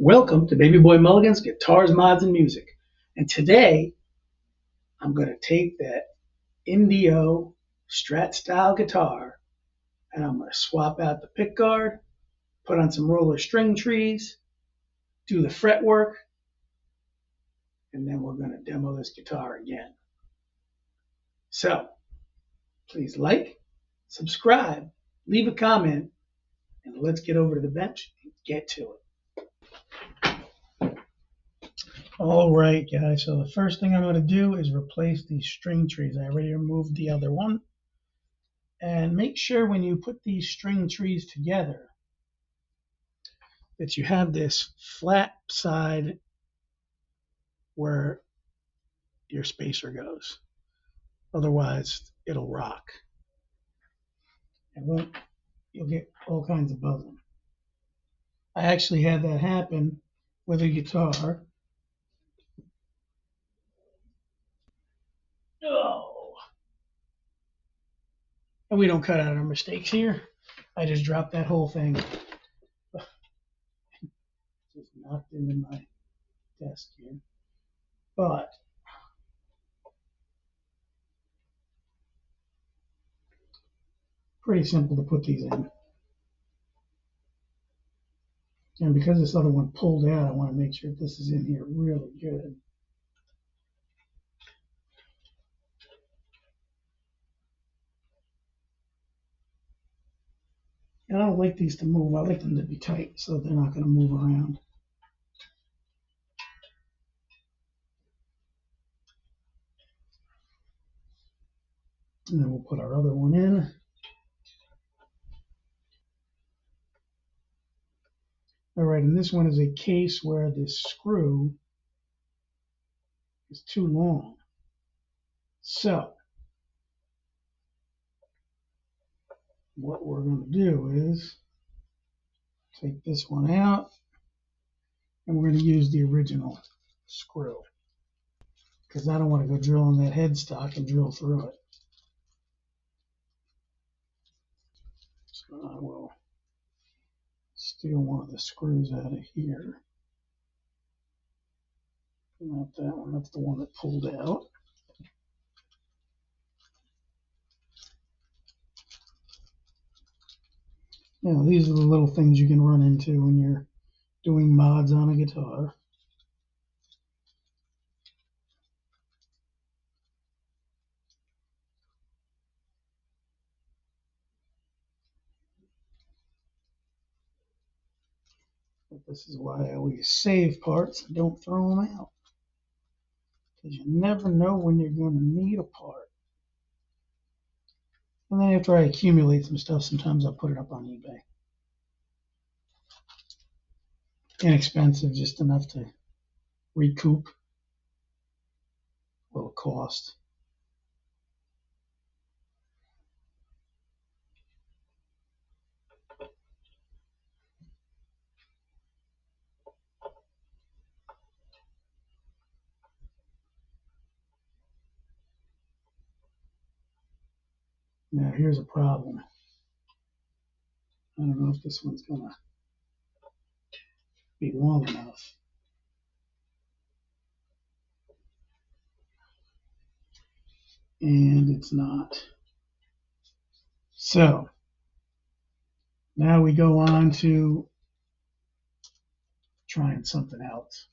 Welcome to Baby Boy Mulligan's Guitars, Mods, and Music. And today, I'm going to take that Indo Strat style guitar and I'm going to swap out the pick guard, put on some roller string trees, do the fretwork, and then we're going to demo this guitar again. So, please like, subscribe, leave a comment, and let's get over to the bench and get to it. All right, guys, so the first thing I'm going to do is replace these string trees. I already removed the other one. And make sure when you put these string trees together that you have this flat side where your spacer goes. Otherwise, it'll rock. And you'll get all kinds of buzzing. I actually had that happen with a guitar. Oh. And we don't cut out our mistakes here. I just dropped that whole thing. Just knocked into my desk here. But pretty simple to put these in. And because this other one pulled out, I want to make sure this is in here really good. And I don't like these to move. I like them to be tight so that they're not going to move around. And then we'll put our other one in. All right, and this one is a case where this screw is too long. So what we're going to do is take this one out, and we're going to use the original screw because I don't want to go drill in that headstock and drill through it. So I will steal one of the screws out of here. Not that one, that's the one that pulled out. Now, these are the little things you can run into when you're doing mods on a guitar. But this is why I always save parts and don't throw them out. Because you never know when you're going to need a part. And then after I accumulate some stuff, sometimes I'll put it up on eBay. Inexpensive, just enough to recoup a little cost. Now here's a problem. I don't know if this one's going to be long enough. And it's not. So now we go on to trying something else.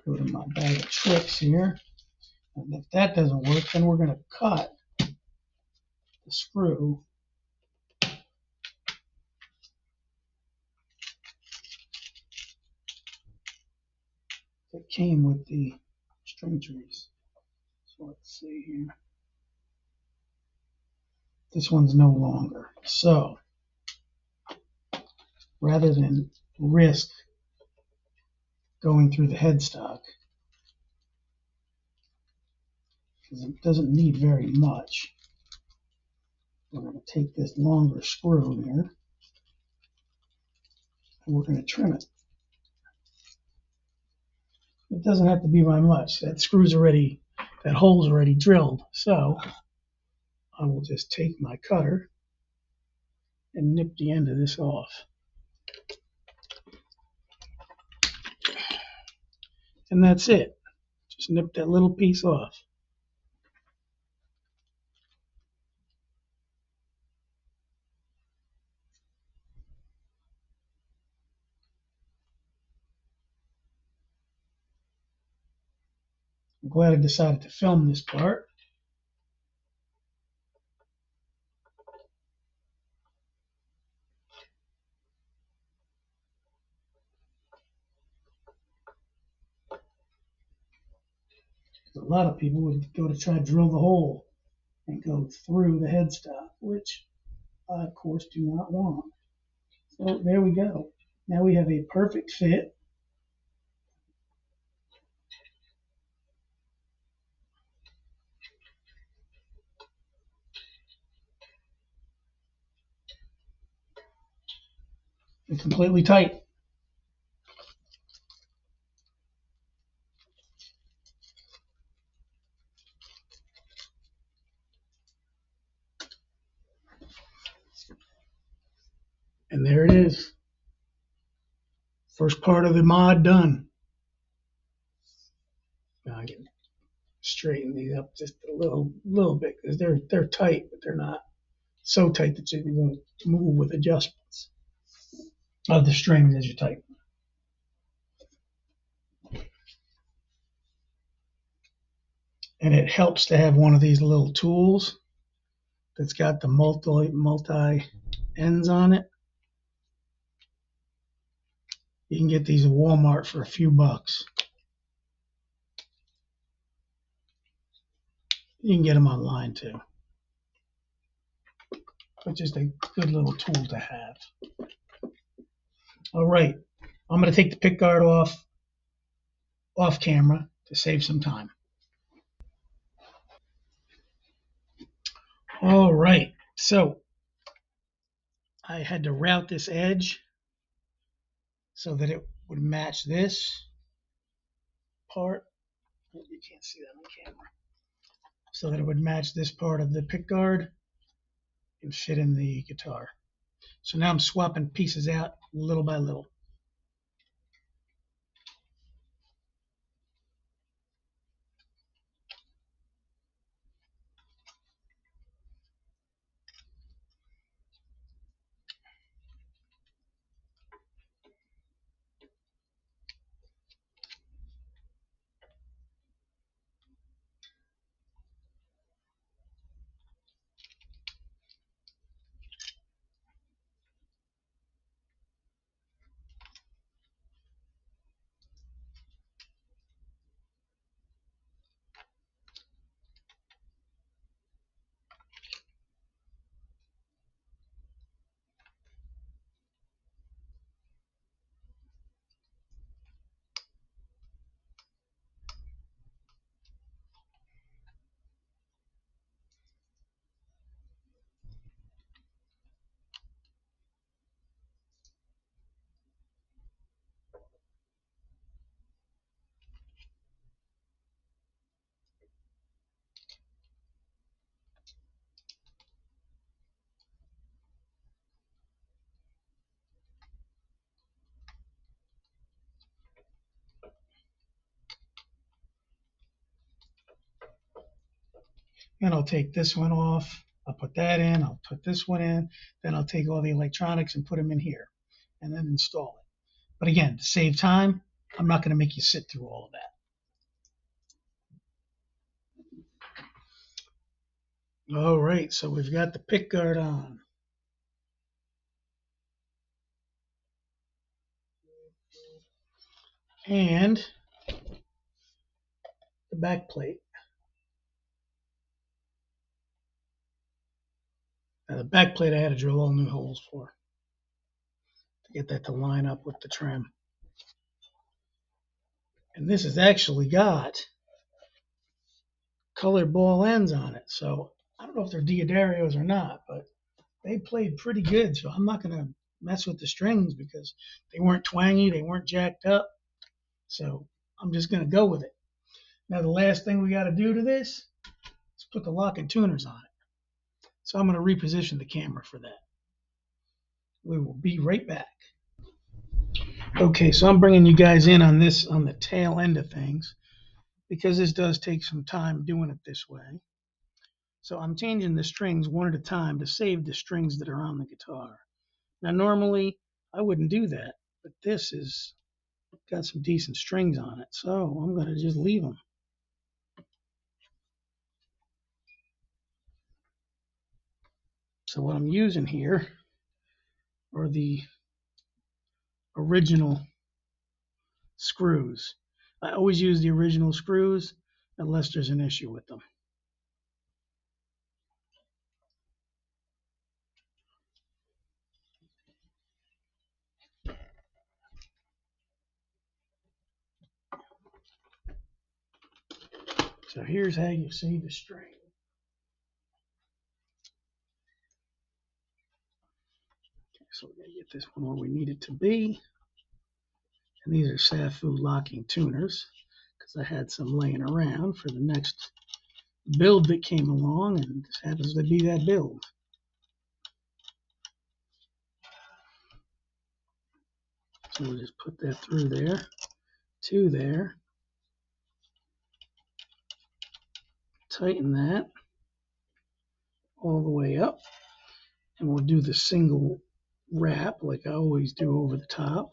Go to my bag of tricks here. And if that doesn't work, then we're going to cut the screw that came with the string trees. So let's see here. This one's no longer. So rather than risk going through the headstock, because it doesn't need very much, we're going to take this longer screw here and we're going to trim it. It doesn't have to be by much. That hole's already drilled. So I will just take my cutter and nip the end of this off. And that's it. Just nip that little piece off. I'm glad I decided to film this part. A lot of people would go to try to drill the hole and go through the headstock, which I, of course, do not want. So there we go. Now we have a perfect fit. And completely tight. And there it is. First part of the mod done. Now I can straighten these up just a little bit because they're tight, but they're not so tight that you won't move with adjustments of the strings as you tighten. And it helps to have one of these little tools that's got the multi ends on it. You can get these at Walmart for a few bucks. You can get them online too. But just a good little tool to have. All right, I'm going to take the pick guard off camera to save some time. All right, so I had to route this edge so that it would match this part. You can't see that on camera. So that it would match this part of the pick guard and fit in the guitar. So now I'm swapping pieces out little by little. And I'll take this one off. I'll put that in. I'll put this one in. Then I'll take all the electronics and put them in here and then install it. But again, to save time, I'm not going to make you sit through all of that. All right, so we've got the pick guard on. And the back plate. Now the back plate I had to drill all new holes for to get that to line up with the trim. And this has actually got colored ball ends on it. So I don't know if they're Diodarios or not, but they played pretty good. So I'm not going to mess with the strings because they weren't twangy, they weren't jacked up. So I'm just going to go with it. Now the last thing we got to do to this is put the lock and tuners on it. So I'm going to reposition the camera for that. We will be right back. Okay, so I'm bringing you guys in on this, on the tail end of things, because this does take some time doing it this way. So I'm changing the strings one at a time to save the strings that are on the guitar. Now normally I wouldn't do that, but this has got some decent strings on it, so I'm going to just leave them. So what I'm using here are the original screws. I always use the original screws unless there's an issue with them. So here's how you save a string. Okay, so we're going to get this one where we need it to be. And these are Safu locking tuners, because I had some laying around for the next build that came along, and this happens to be that build. So we'll just put that through there, to there, tighten that all the way up, and we'll do the single wrap like I always do over the top.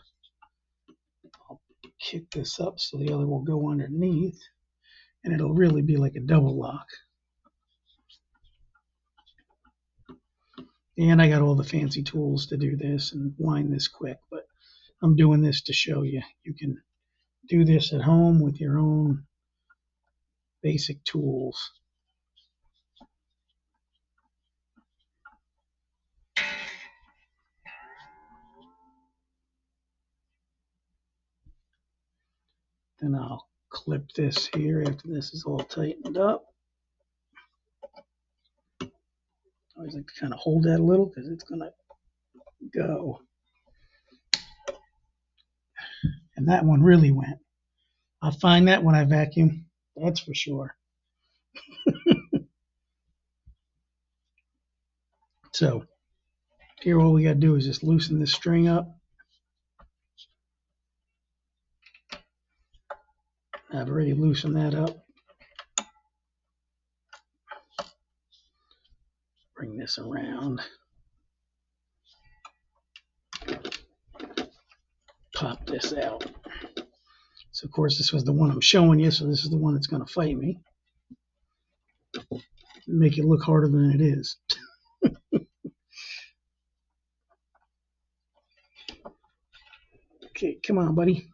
I'll kick this up so the other will go underneath, and it'll really be like a double lock. And I got all the fancy tools to do this and wind this quick, but I'm doing this to show you. You can do this at home with your own basic tools. Then I'll clip this here after this is all tightened up. I always like to kind of hold that a little because it's going to go. And that one really went. I'll find that when I vacuum, that's for sure. So here all we got to do is just loosen this string up. I've already loosened that up. Bring this around. Pop this out. So of course this was the one I'm showing you, so this is the one that's going to fight me. Make it look harder than it is. Okay, come on, buddy.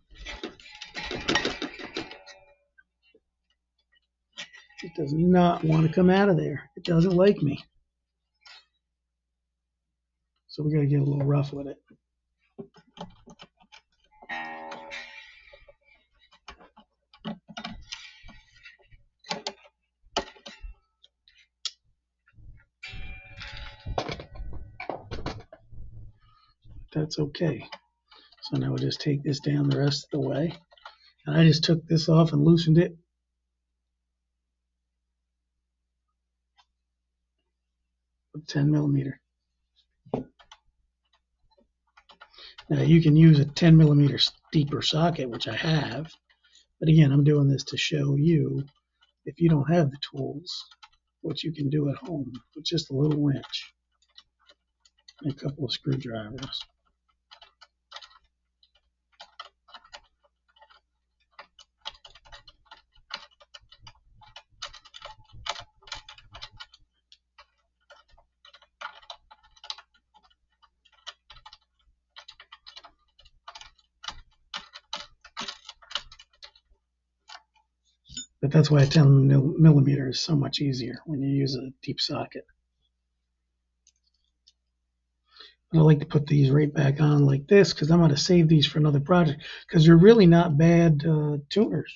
It does not want to come out of there. It doesn't like me. So we got to get a little rough with it. That's okay. So now we'll just take this down the rest of the way. And I just took this off and loosened it. With 10 millimeter. Now you can use a 10 millimeter deeper socket, which I have. But again, I'm doing this to show you, if you don't have the tools, what you can do at home with just a little wrench and a couple of screwdrivers. But that's why a 10 millimeter is so much easier when you use a deep socket. And I like to put these right back on like this because I'm going to save these for another project because they're really not bad tuners.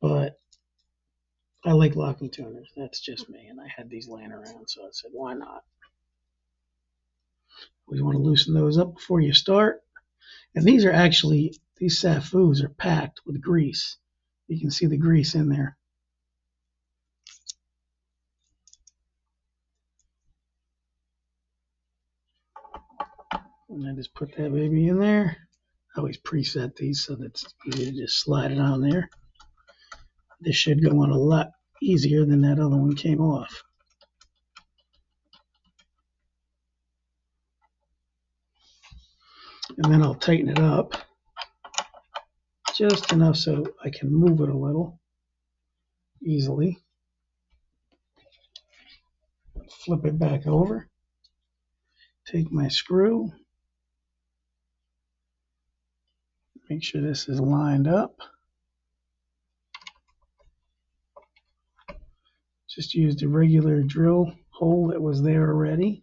But I like locking tuners. That's just me. And I had these laying around, so I said, why not? We want to loosen those up before you start. And these are actually, these Safus are packed with grease. You can see the grease in there. And I just put that baby in there. I always preset these so that it's easy to just slide it on there. This should go on a lot easier than that other one came off. And then I'll tighten it up just enough so I can move it a little easily. Flip it back over. Take my screw. Make sure this is lined up. Just use the regular drill hole that was there already.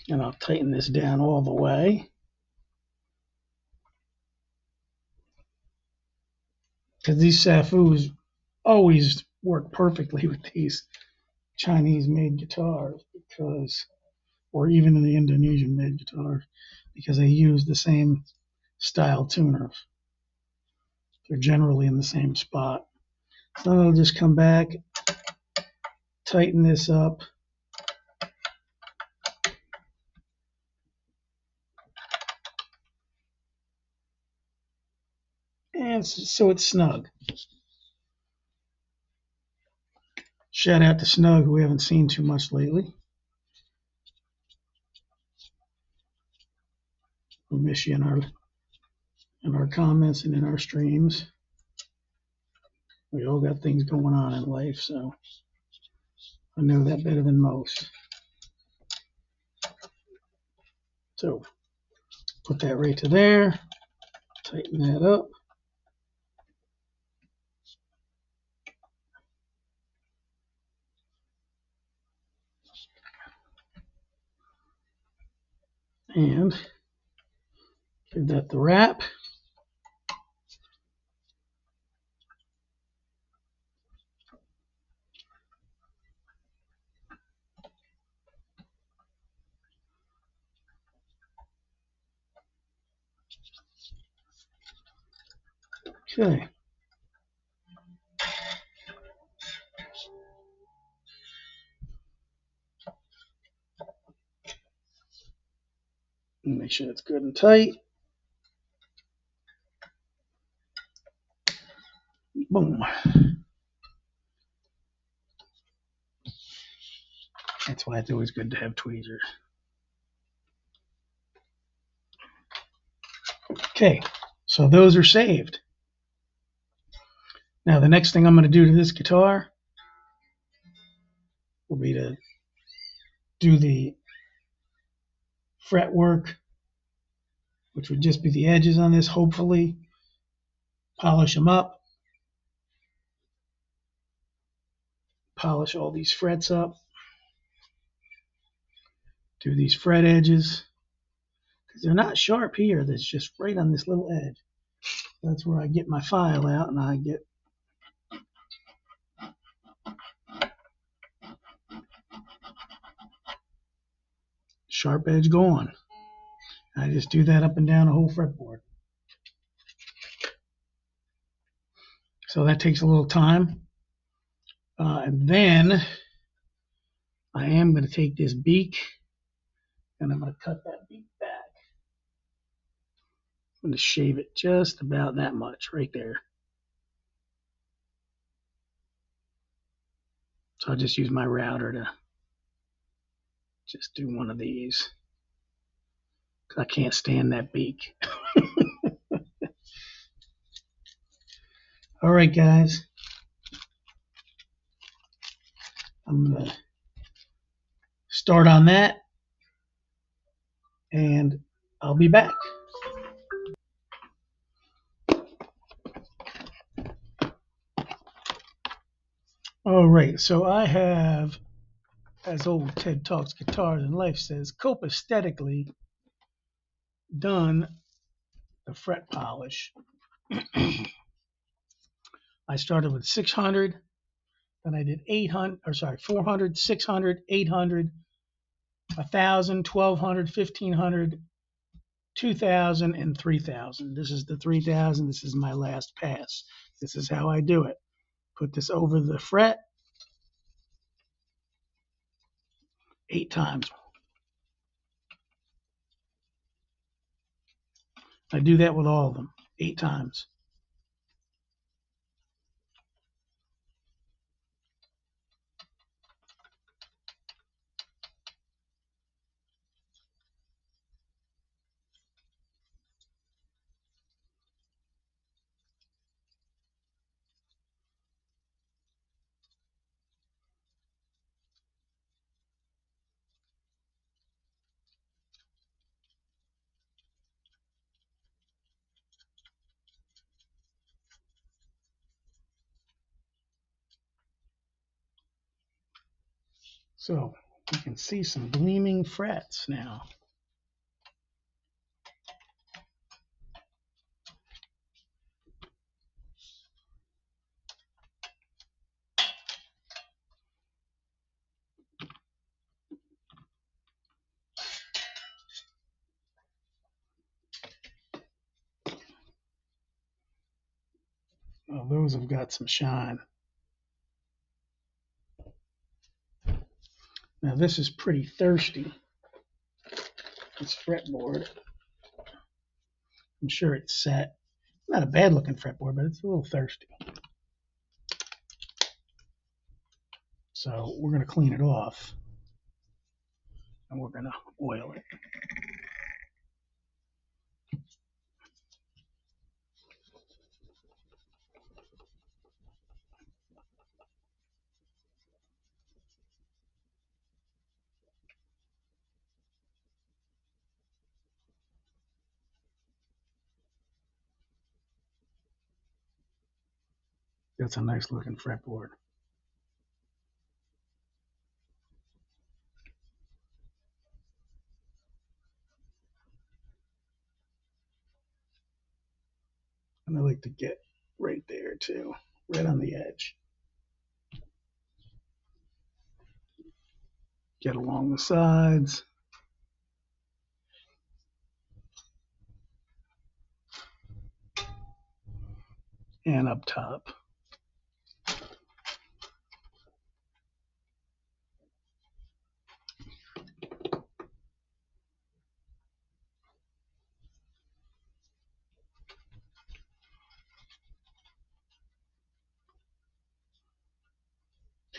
And I'll tighten this down all the way. Because these Safus always work perfectly with these Chinese-made guitars, or even in the Indonesian-made guitars, because they use the same style tuners. They're generally in the same spot. So I'll just come back, tighten this up. And so it's snug. Shout out to Snug, who we haven't seen too much lately. We miss you in our comments and in our streams. We all got things going on in life, so I know that better than most. So put that right to there. Tighten that up. And give that the wrap. Okay. Make sure it's good and tight. Boom. That's why it's always good to have tweezers. Okay, so those are saved. Now the next thing I'm going to do to this guitar will be to do the fretwork, which would just be the edges on this, hopefully. Polish them up. Polish all these frets up. Do these fret edges. Because they're not sharp here, that's just right on this little edge. That's where I get my file out and I get sharp edge going. I just do that up and down the whole fretboard. So that takes a little time. And then I am going to take this beak and I'm going to cut that beak back. I'm going to shave it just about that much right there. So I'll just use my router to just do one of these. Because I can't stand that beak. All right, guys. I'm going to start on that. And I'll be back. All right, so I have, as old Ted Talks Guitars and Life says, copaesthetically done the fret polish. I started with 600, then I did 400, 600, 800, 1,000, 1,200, 1,500, 2,000 and 3,000. This is the 3,000. This is my last pass. This is how I do it. Put this over the fret 8 times. I do that with all of them 8 times. So you can see some gleaming frets now. Well, those have got some shine. Now this is pretty thirsty. This fretboard. I'm sure it's set. Not a bad looking fretboard, but it's a little thirsty. So we're going to clean it off and we're going to oil it. That's a nice looking fretboard. And I like to get right there too, right on the edge. Get along the sides. And up top.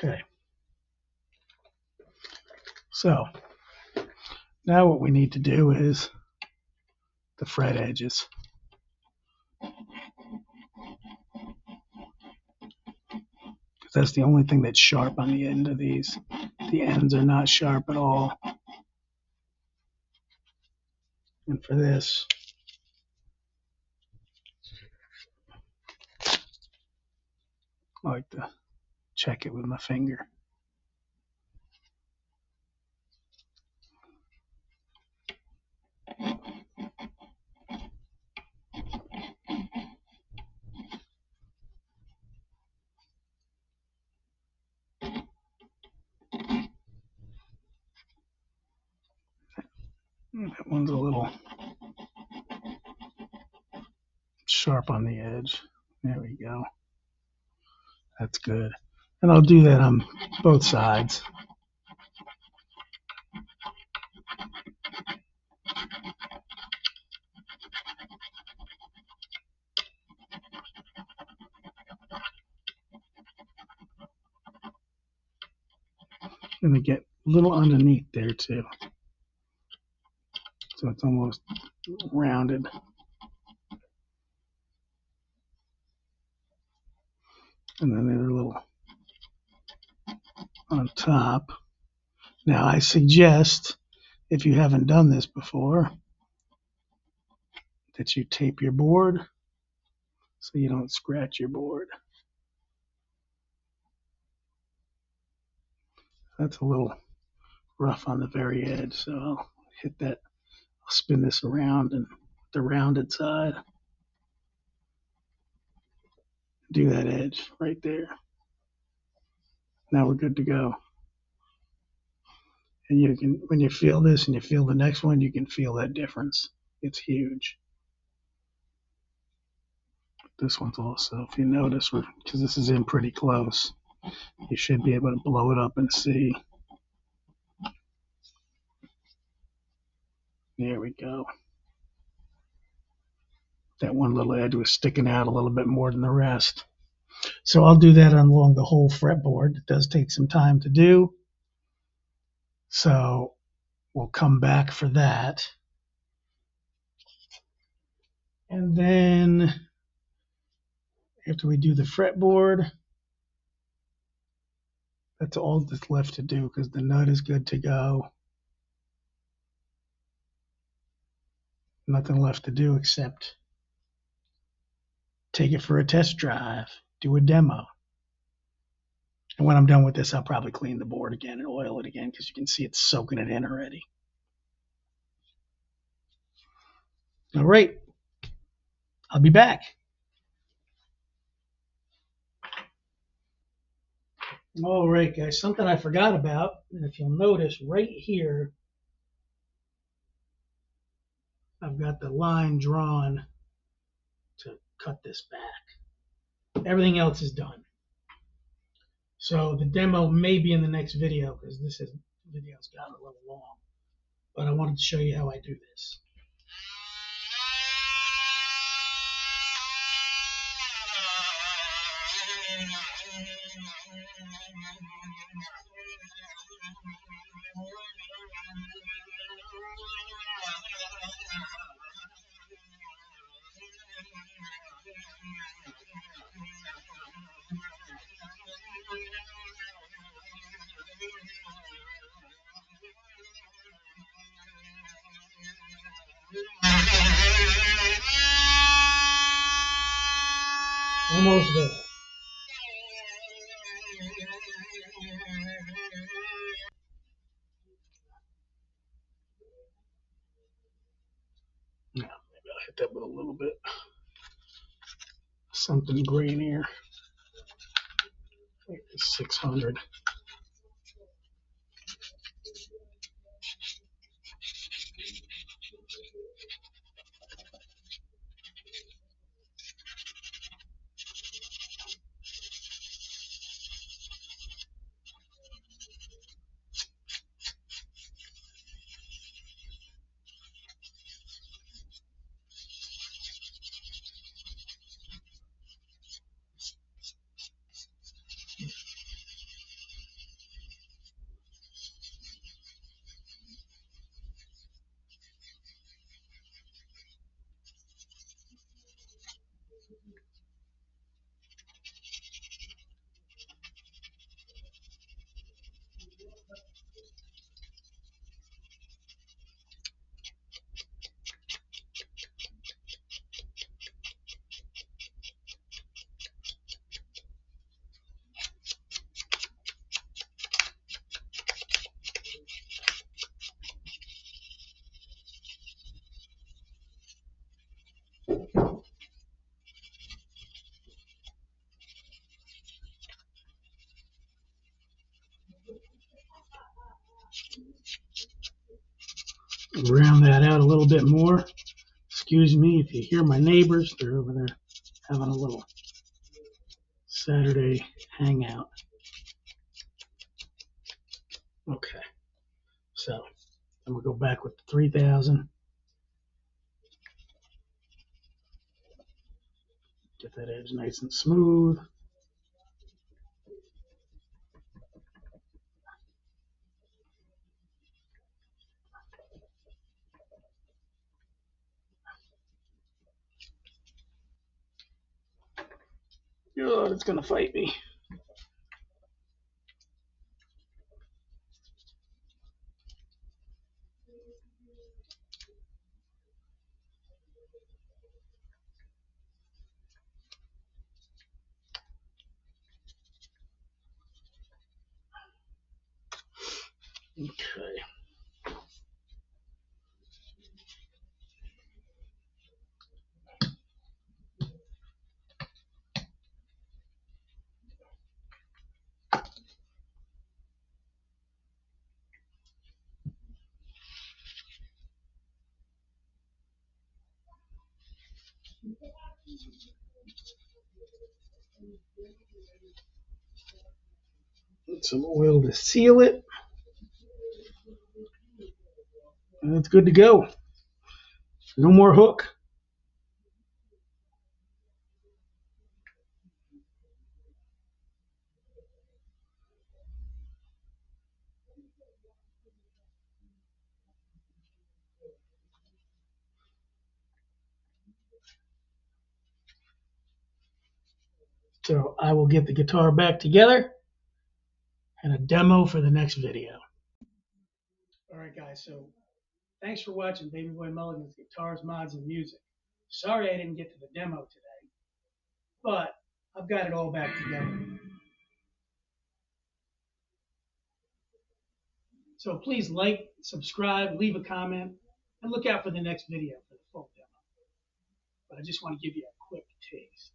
Okay. So now what we need to do is the fret edges. Because that's the only thing that's sharp on the end of these. The ends are not sharp at all. And for this, I like to check it with my finger. That one's a little sharp on the edge. There we go. That's good. And I'll do that on both sides. And to get a little underneath there too. So it's almost rounded. And then there's a little on top. Now I suggest, if you haven't done this before, that you tape your board so you don't scratch your board. That's a little rough on the very edge, so I'll hit that. I'll spin this around and the rounded side. Do that edge right there. Now we're good to go. And you can, when you feel this and you feel the next one, you can feel that difference It's huge. This one's also, if you notice, because this is in pretty close, you should be able to blow it up and see. There we go. That one little edge was sticking out a little bit more than the rest. So I'll do that along the whole fretboard. It does take some time to do. So we'll come back for that. And then after we do the fretboard, that's all that's left to do because the nut is good to go. Nothing left to do except take it for a test drive, do a demo. And when I'm done with this, I'll probably clean the board again and oil it again because you can see it's soaking it in already. All right, I'll be back. All right, guys, something I forgot about, and if you'll notice right here, I've got the line drawn to cut this back. Everything else is done. So the demo may be in the next video because this video's gotten a little long, but I wanted to show you how I do this. Almost there. Now, maybe I'll hit that with a little bit something green here. I think it's 600. Round that out a little bit more. Excuse me if you hear my neighbors. They're over there having a little Saturday hangout. Okay, so then we'll go back with the 3000. Get that edge nice and smooth. God, it's gonna fight me. Okay. Put some oil to seal it. And it's good to go. No more hook. So I will get the guitar back together and a demo for the next video. All right, guys. So thanks for watching Baby Boy Mulligan's Guitars, Mods, and Music. Sorry I didn't get to the demo today, but I've got it all back together. So please like, subscribe, leave a comment, and look out for the next video for the full demo. But I just want to give you a quick taste.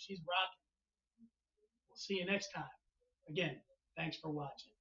She's rocking. We'll see you next time. Again, thanks for watching.